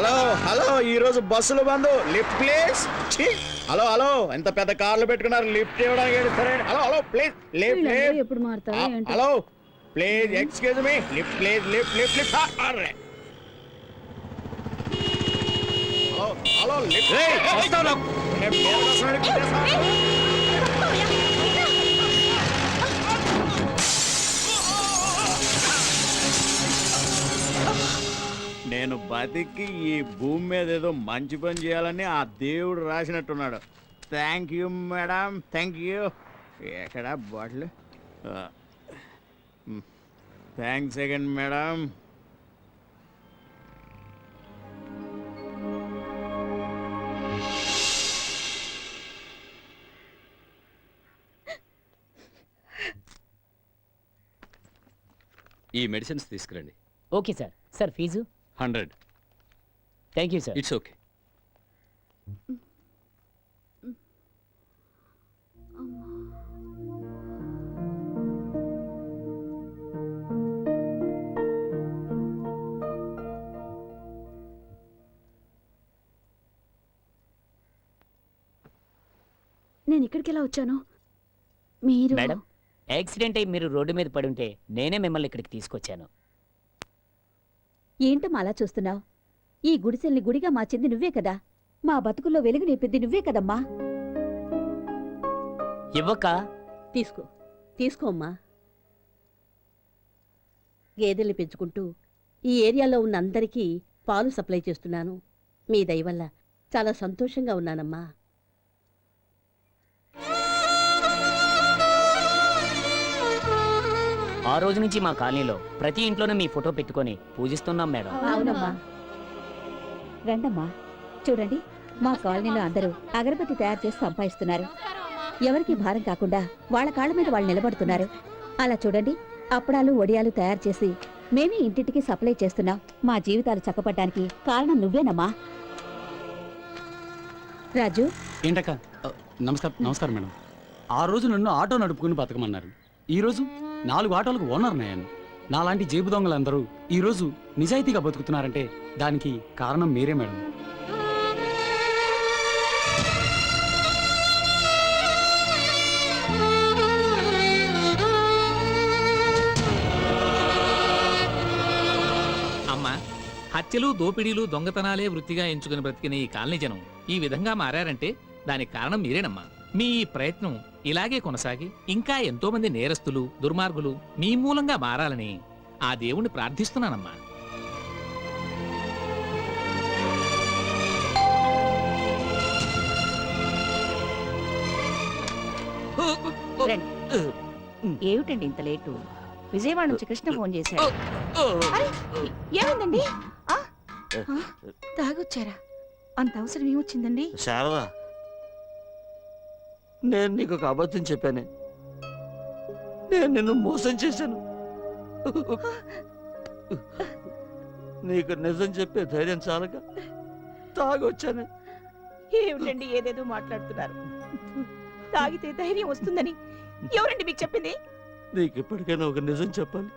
Hello hello ఈ రోజు బస్సులు బంద్ లిఫ్ట్ ప్లీజ్. హలో హలో ఎంత పెద్ద కార్లు పెట్టుకున్నారు లిఫ్ట్ ఇవ్వడానికి సరే. Hello hello please lift lift. ఎప్పుడు మారుతారో ఏంటో. Hello please excuse me lift please lift lift lift. Hello hello lift. నేను బతికి ఈ భూమి మీద ఏదో మంచి పని చేయాలని ఆ దేవుడు రాసినట్టున్నాడు. Thank you madam, thank you. ఎక్కడ బాటిల్? Thanks again madam. ఈ మెడిసిన్స్ తీసుకురండి. Okay sir. Sir fee 100. Thank you sir. It's okay. నేను ఇక్కడికి ఎలా వచ్చాను? మీరు మేడం, యాక్సిడెంట్ అయి మీరు రోడ్డు మీద పడి ఉంటే నేనే మిమ్మల్ని ఇక్కడికి తీసుకొచ్చాను. ఏంటమ్మా అలా చూస్తున్నావు? ఈ గుడిసెల్ని గుడిగా మార్చింది నువ్వే కదా. మా బతుకుల్లో వెలుగు నింపింది నువ్వే కదమ్మా. ఇవ్వక తీసుకో తీసుకోమ్మా. గేదెల్ని పెంచుకుంటూ ఈ ఏరియాలో ఉన్న అందరికీ పాలు సప్లై చేస్తున్నాను. మీ దయ వల్ల చాలా సంతోషంగా ఉన్నానమ్మా. ఆ రోజు నుంచి మా కాలనీలో ప్రతి ఇంట్లోనూ మీ ఫోటో పెట్టుకొని పూజిస్తున్నాం మేడం. అవునమ్మా. రండమ్మా, చూడండి మా కాలనీలో అందరూ అగరబత్తి తయారు చేసి సంపాదిస్తున్నారు. ఎవరికి భారం కాకుండా వాళ్ళ కాళ్ళ మీద వాళ్ళు నిలబడుతున్నారు. అలా చూడండి, అప్పడాలు వడియాలు తయారు చేసి మేమే ఇంటింటికి సప్లై చేస్తున్నాం. మా జీవితాలు చక్కపడ్డానికి కారణం నువ్వేనమ్మా. రాజు. ఏంటక్క? నమస్కారం మేడం. ఆ రోజు నన్ను ఆటో నడుపుకుని బతకమన్నారు. ఈ రోజు 4 ఆటోలకు ఓనర్ నయ్యాను. నాలాంటి జేబు దొంగలందరూ ఈ రోజు నిజాయితీగా బతుకుతున్నారంటే దానికి కారణం మీరే మేడం. అమ్మా, హత్యలు దోపిడీలు దొంగతనాలే వృత్తిగా ఎంచుకుని బ్రతికిన ఈ కాలనీ జనం ఈ విధంగా మారారంటే దానికి కారణం మీరేనమ్మా. మీ ఈ ప్రయత్నం ఇలాగే కొనసాగి ఇంకా ఎంతో మంది నేరస్తులు దుర్మార్గులు మీ మూలంగా మారాలని ఆ దేవుణ్ణి ప్రార్థిస్తున్నానమ్మా. ఏమిటండి ఇంత లేటు? విజయవాడ నుంచి కృష్ణ ఫోన్ చేశాడు. ఏమైందండి? తాగొచ్చారా? అంత అవసరం ఏమొచ్చిందండి? శారదా, నేను నీకు ఒక అబద్ధం చెప్పానే. నేను నిన్ను మోసం చేశాను. నీకు నిజం చెప్పే ధైర్యం చాలక తాగొచ్చాను. ఏమిటండి ఏదేదో మాట్లాడుతున్నారు? తాగితే ధైర్యం వస్తుందని ఎవరండి మీకు చెప్పింది? నీకు ఇప్పటికైనా ఒక నిజం చెప్పాలి.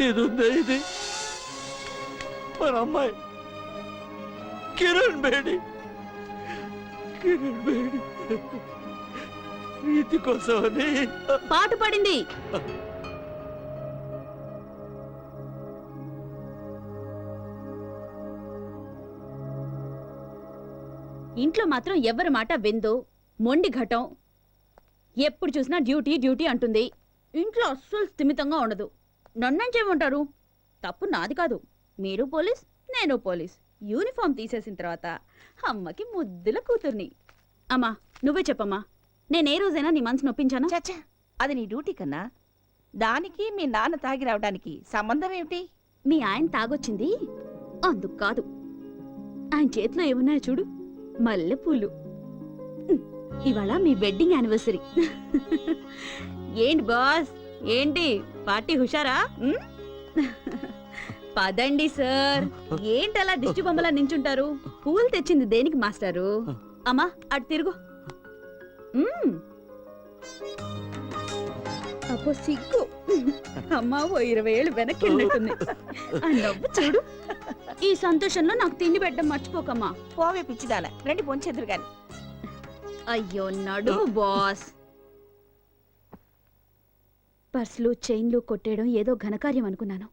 ఇది ఉందే, ఇది మన అమ్మాయి కిరణ్ బేడి. కిరణ్ బేడి ప్రీతి కోసమని పాట పడింది. ఇంట్లో మాత్రం ఎవరి మాట విందో, మొండి ఘటం. ఎప్పుడు చూసినా డ్యూటీ డ్యూటీ అంటుంది. ఇంట్లో అస్సలు స్థిమితంగా ఉండదు. నన్నేం చేయమంటారు? తప్పు నాది కాదు. మీరు పోలీస్, నేను పోలీస్. యూనిఫామ్ తీసేసిన తర్వాత అమ్మకి ముద్దుల కూతుర్ని. అమ్మా నువ్వే చెప్పమ్మా, నేనే రోజైనా నీ మనసు నొప్పించానా? చచ్చా, అది నీ డ్యూటీ కన్నా. దానికి మీ నాన్న తాగి రావడానికి సంబంధం ఏమిటి? మీ ఆయన తాగొచ్చింది అందుకు కాదు. ఆయన చేతిలో ఏమున్నాయో చూడు, మల్లెపూలు. ఇవాళ మీ వెడ్డింగ్ యానివర్సరీ. ఏంటి బాస్, ఏంటి పార్టీ హుషారా? పదండి సార్. ఏంటలా దిష్టి బొమ్మలా నించుంటారు? పూలు తెచ్చింది దేనికి మాస్టారు? అమ్మా అటు తిరుగు. అబ్బో సిగ్గు అమ్మా ఓ 20 ఏళ్ళు వెనక్కి వెళ్ళినట్టుంది ఆ నవ్వు చూడు ఈ సంతోషంలో నాకు తిండి పెట్టడం మర్చిపోకమ్మా పోవే పిచ్చిదాన రండి పొంచెదురు గాని. అయ్యో నడు బాస్ పర్సులు చైన్లు కొట్టేయడం ఏదో ఘనకార్యం అనుకున్నాను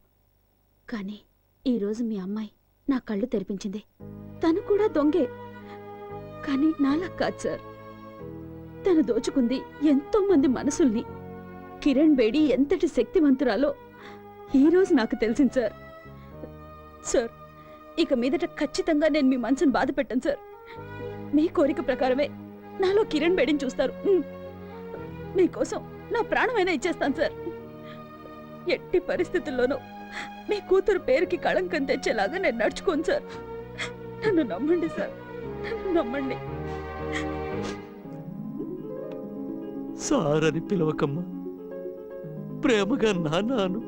కానీ ఈరోజు మీ అమ్మాయి నా కళ్ళు తెరిపించింది తను కూడా దొంగే కానీ నాలా కాదు సార్ తను దోచుకుంది ఎంతో మంది మనసుల్ని కిరణ్ బేడి ఎంతటి శక్తివంతురాలో ఈరోజు నాకు తెలిసింది సార్ సార్ ఇక మీదట ఖచ్చితంగా నేను మీ మనసును బాధ పెట్టను సార్ మీ కోరిక ప్రకారమే నాలో కిరణ్ బేడిని చూస్తారు మీకోసం నా ప్రాణమైనా ఇచ్చేస్తాను సార్ ఎట్టి పరిస్థితుల్లోనూ మీ కూతురు పేరుకి కళంకం తెచ్చేలాగా నేను నడుచుకోను సార్ నన్ను నమ్మండి సార్ నన్ను నమ్మండి సార్ అని పిలవకమ్మా, ప్రేమగా నాన్నాను.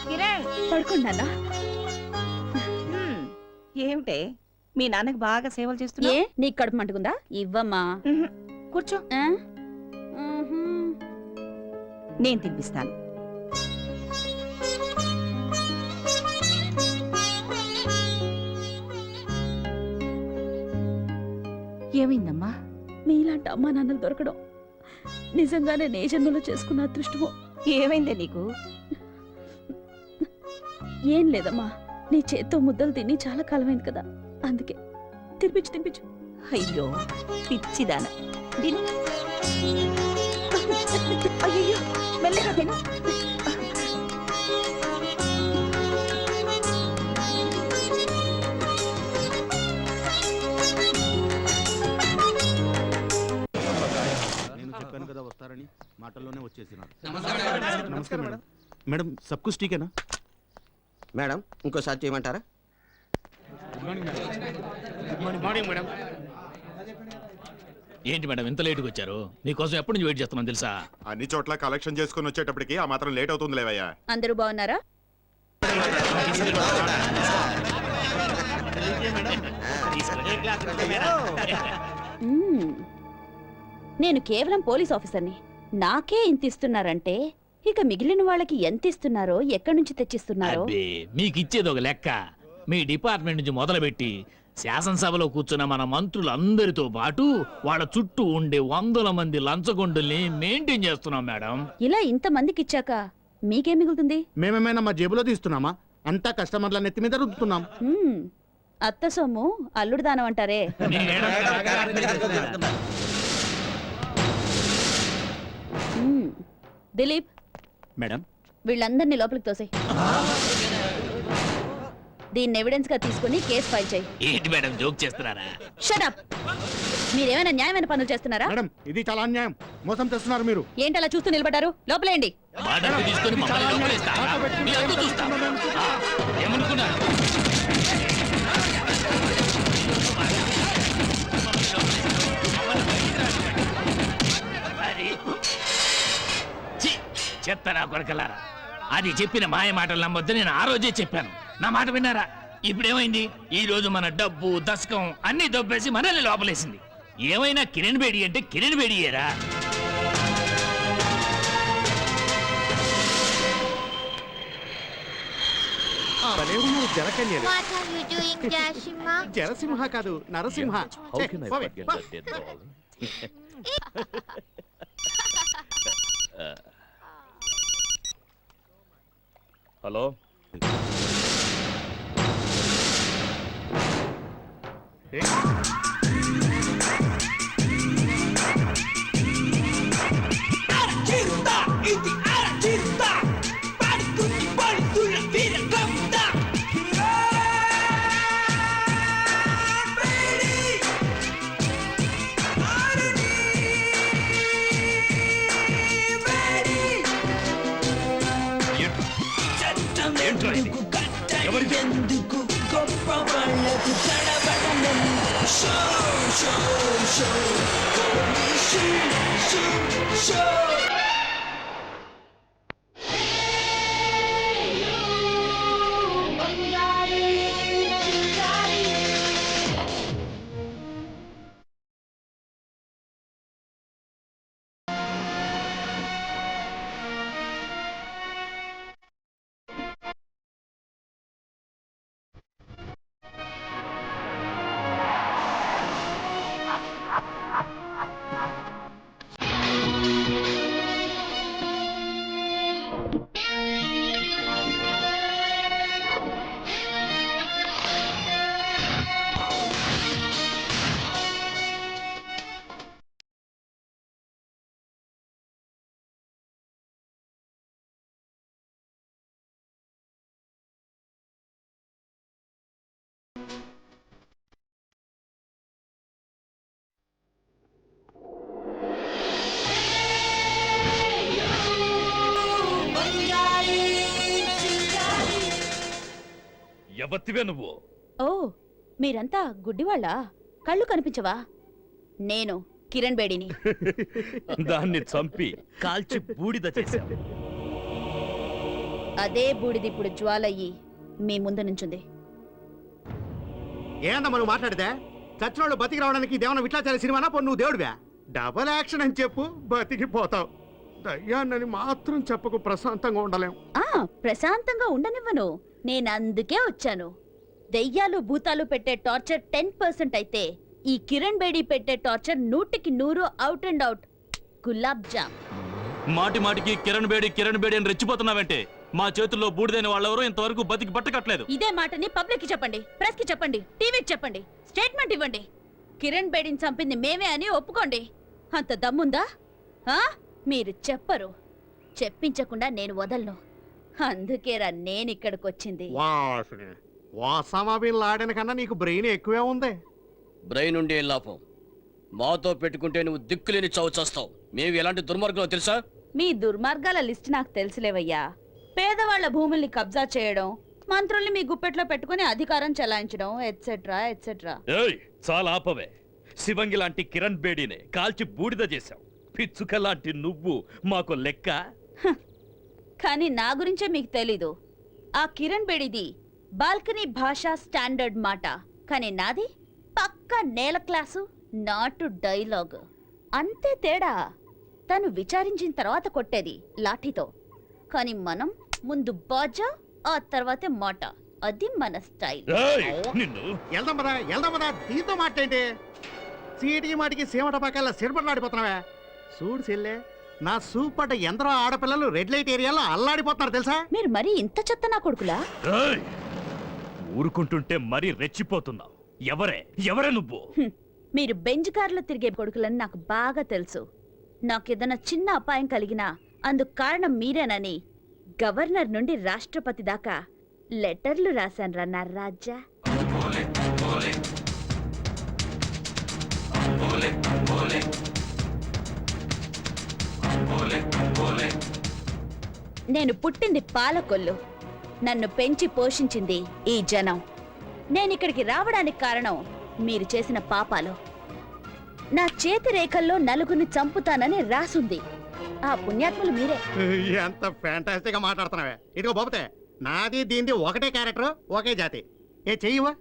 కిరణ్ పడుకోండి నాన్న ఏమిటే మీ నాన్నకి బాగా సేవలు చేస్తున్నా? ఏ నీకు కడుపు మంటుకుందా ఇవ్వమ్మా కూర్చో, ఆ? మ్హూ. నేను తినిపిస్తాను. ఏమైందమ్మా? మీలాంటి అమ్మా నాన్నలు దొరకడం నిజంగానే నే జన్మలో చేసుకున్న అదృష్టమో ఏమైందే నీకు? ఏం లేదమ్మా నీ చేత్తో ముద్దలు తిని చాలా కాలమైంది కదా అందుకే తినిపించు అయ్యో పిచ్చిదాన తిను. అయ్యో మెల్లగా తిను. నేను చెప్పాను కదా వస్తారని మాటల్లోనే వచ్చేసినారు నమస్కారం మేడం మేడం సబ్ కుछ ठीक है ना మేడం ఇంకోసారి చేయమంటారా? గుడ్ మార్నింగ్ మేడం ఏంటి మేడం ఇంత లేటుగా వచ్చారు? మీకోసం ఎప్పటి నుంచి వెయిట్ చేస్తున్నాను తెలుసా? అన్ని చోట్ల కలెక్షన్ చేసుకుని వచ్చేటప్పటికి ఆ మాత్రం లేట్ అవుతుంది లేవయ్యా. అందరూ బాగున్నారా మ్మ్. నేను కేవలం పోలీస్ ఆఫీసర్ని నాకే ఇంత ఇస్తున్నారంటే ఇక మిగిలిన వాళ్ళకి ఎంత ఇస్తున్నారో ఎక్కడి నుంచి తెచ్చిస్తున్నారో అబ్బే మీకు ఇచ్చేది ఒక లెక్క. మీ డిపార్ట్మెంట్ నుంచి మొదలుపెట్టి శాసనసభలో కూర్చున్న మన మంత్రులందరితో పాటు వాళ్ళ చుట్టూ ఉండే 100 మంది లంచగొండుల్ని మెయింటైన్ చేస్తున్నాం మేడం. ఇలా ఇంత మందికి ఇచ్చాక మీకేం మిగులుతుంది మేమేమైనా మా జేబులో తీస్తున్నామా అంతా కస్టమర్ల నెత్తి మీద రుద్దుతున్నాం మ్మ్. అత్త సొమ్ము అల్లుడు దానం అంటారే మ్మ్. దిలీప్ మేడం వీళ్ళందరినీ లోపలికి తోసేయ్ దీన్ని ఎవిడెన్స్ గా తీసుకుని కేసు ఫైల్ చేయి ఏంటి మేడం జోక్ చేస్తున్నారా? షటప్ మీరేమైనా న్యాయమైన పనులు చేస్తున్నారా మేడం ఇది చాలా అన్యాయం మోసం చేస్తున్నారు మీరు ఏంటి అలా చూస్తూ నిలబడ్డారు లోపలేండి మా డబ్బు తీసుకొని మమ్మల్ని లోపలేస్తారా? మీ అంతు చూస్తాం. ఏమనుకున్నారు? ఛీ, చెత్త నా కొరకలారా. అది చెప్పిన మాయ మాటలు నమ్మొద్దు నేను ఆ రోజే చెప్పాను. నా మాట విన్నారా? ఇప్పుడేమైంది? ఈ రోజు మన డబ్బు దశకం అన్ని దొబ్బేసి మనల్ని లోపలేసింది. ఏమైనా కిరణ్ బేడి అంటే Kiran బేడియేరా? What are you doing, Jashima? జరసింహ కాదు నరసింహ హలో ఎవత్తివే నువ్వు ఓ మీరంతా గుడ్డివాళ్ళా? కళ్ళు కనిపించవా? నేను కిరణ్ బేడిని. దాన్ని చంపి కాల్చి బూడిద చేశావు. అదే బూడిదిప్పుడు జ్వాలయ్యి మీ ముందు నుంచుంది. ఏందమ్మా నువ్వు మాట్లాడితే? చచ్చినోళ్ళు బతికి రావడానికి ఇదేమన్నా విట్లాచారి సినిమానా? పో నువ్వు దేవుడివా? డబల్ యాక్షన్ అని చెప్పు, బతికిపోతావు. దయ్యాన్నని మాత్రం చెప్పకు, ప్రశాంతంగా ఉండలేం. ప్రశాంతంగా ఉండనివ్వను. నేను అందుకే వచ్చాను. దెయ్యాలు భూతాలు పెట్టే టార్చర్ 10% అయితే ఈ కిరణ్ బేడి పెట్టే torture 100% out and out. Gulab jam. మాటి మాటికి కిరణ్ బేడి అని రెచ్చిపోతున్నావంటే మా చేతుల్లో బూడిదైన వాళ్ళెవరూ ఇంతవరకు బతికి పట్టకట్లేదు. ఇదే మాటని పబ్లిక్ కి చెప్పండి, ప్రెస్ కి చెప్పండి, టీవీకి చెప్పండి, స్టేట్మెంట్ ఇవ్వండి. కిరణ్ బేడిని చంపింది మేమే అని ఒప్పుకోండి. అంత దమ్ముందా? మీరు చెప్పరు. చెప్పించకుండా నేను వదలను. అందుకేరా నేనిక్కడికొచ్చింది. వాసమా బిన్ లాడెన్ కన్నా నీకు బ్రెయిన్ ఎక్కువే ఉంది. బ్రెయిన్ ఉండే లాభం. మాతో పెట్టుకుంటే నువ్వు దిక్కులేని చావు చేస్తావు. మేము ఎలాంటి దుర్మార్గులో తెలుసా? మీ దుర్మార్గాల లిస్ట్ నాకు తెలుసులేవయ్యా. పేదవాళ్ల భూముల్ని కబ్జా చేయడం, మంత్రుల్ని మీ గుప్పెట్లో పెట్టుకుని అధికారం చెలాయించడం, ఎట్సెట్రా ఎట్సెట్రా. చాలా ఆపవే. శివంగి లాంటి కిరణ్ బేడినే కాల్చి బూడిద చేశావు. పిచ్చుక లాంటి నువ్వు మాకు లెక్క. కానీ నా గురించే మీకు తెలీదు. ఆ కిరణ్ బేడిది బాల్కనీ భాషా స్టాండర్డ్ మాట, కానీ నాది పక్కా నేల క్లాసు, నాటు డైలాగ్. అంతే తేడా. తను విచారించిన తర్వాత కొట్టేది లాఠీతో, కానీ మనం ముందు బాజా, ఆ తర్వాతే మాట. అది మన స్టైల్. నిన్ను వెళ్దాం పదా. దీంతో మాటేంటి? సీటికి మాటికి సీమట పక్కల సిరపట్లాడిపోతున్నావా? చూడు చెల్లే, నా సూపర్ ఎందరో ఆడపిల్లలు రెడ్ లైట్ ఏరియాలో అల్లాడిపోతున్నారు తెలుసా? మీరు మరీ ఇంత చెత్త నా కొడుకులా? ఊరుకుంటుంటే మరీ రెచ్చిపోతున్నావు. ఎవరే నువ్వు? మీరు బెంజ్ కార్లో తిరిగే కొడుకులని నాకు బాగా తెలుసు. నాకేదైనా చిన్న అపాయం కలిగినా అందుకు కారణం మీరేనని గవర్నర్ నుండి రాష్ట్రపతి దాకా లెటర్లు రాశాను రా నా రాజా. నేను పుట్టింది పాలకొల్లు. నన్ను పెంచి పోషించింది ఈ జనం. నేనిక్కడికి రావడానికి కారణం మీరు చేసిన పాపాలు. నా చేతి రేఖల్లో నలుగురిని చంపుతానని రాసుంది. ఆ పుణ్యాత్ములు మీరే. ఎంత ఫ్యాంటాస్టిక్ గా మాట్లాడుతున్నావే. ఇదిగో బాబుతే, నాది దీంది ఒకటే క్యారెక్టర్, ఒకే జాతి. ఏ చెయ్యవా?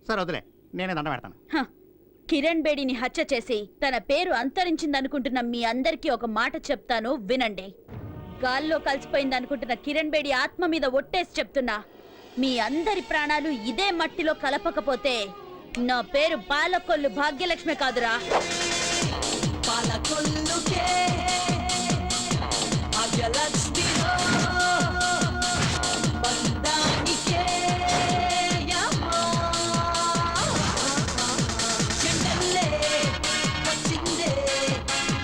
సరే వదిలే, నేనే దండ పెడతాను. కిరణ్ బేడిని హత్య చేసి తన పేరు అంతరించిందనుకుంటున్న మీ అందరికీ ఒక మాట చెప్తాను, వినండి. గాల్లో కలిసిపోయిందనుకుంటున్న కిరణ్ బేడి ఆత్మ మీద ఒట్టేసి చెప్తున్నా, మీ అందరి ప్రాణాలు ఇదే మట్టిలో కలపకపోతే నా పేరు బాలకొల్లు భాగ్యలక్ష్మి కాదురా.